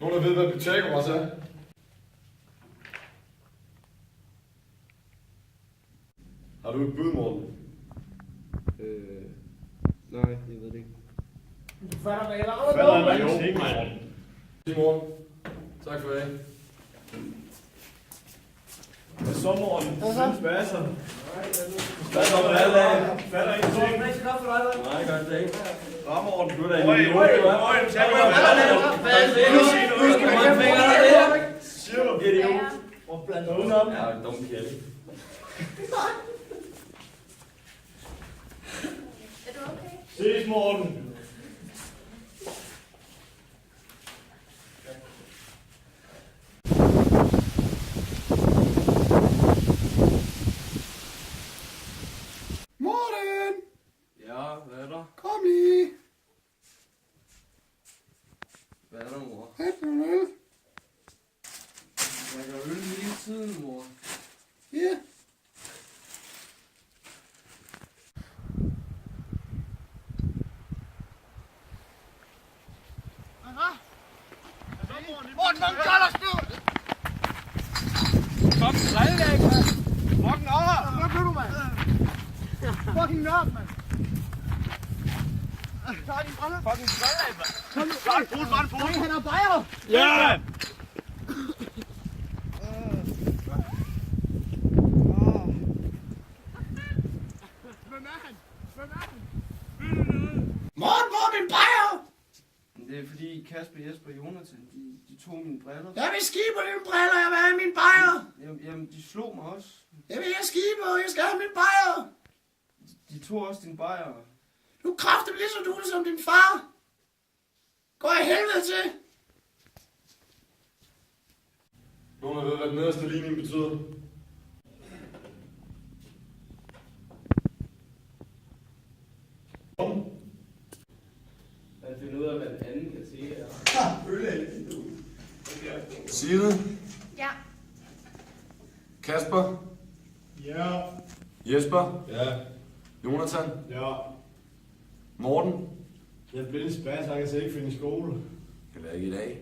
Nogen der ved, hvad Pythagoras er? Har du et bud, Morten? Nej, jeg ved det ikke. Du fatter det heller. Fatter en ingenting, Morten. Sig, Morten. Tak for det. Hvad så, Morten? Synes basser? Hvad så med alle af? Fatter ingenting. Nej, godt det ikke. Nå, Morten, du er da en Øj, idiot. øj, øj, tag mig med. Siger du, idiot? Og blandt Udenom. Ja, en dum kælde. Er du okay? Ses, Morten. Morten! Ja, hvad er der? Kom lige. Hvad er der, mor? Hæt nu øl. Jeg drikker øl hele tiden, mor. Ja. Morten, hvem gør dig nu? Fucking redlæg, mand. Fucking over. Hvad gør du, mand? Fucking nørd, mand. Tag din briller. Fucking redlæg, mand. Kom nu. Bare en fod. Nej, han er bajer. Ja, mand. Hvem er han? Hvem er han? Morten, hvor er min bajer? Det er fordi Kasper, Jesper og Jonathan, de tog mine briller. Jeg vil skibe dine briller, jeg vil have min bajer. Jamen, de slog mig også. Jeg vil have skibe, og jeg skal have min bajer. De tog også din bajer. Du er kraftigt lige så dul som din far. Gå i helvede til. Nogen der ved, hvad den nederste ligning betyder? Man finder ud af, hvad den anden kan sige her. Side, Ja. Kasper, Ja. Jesper, Ja. Jonathan, Ja. Morten. Jeg er blevet spasser, jeg kan så ikke finde i skole. Det kan være ikke i dag.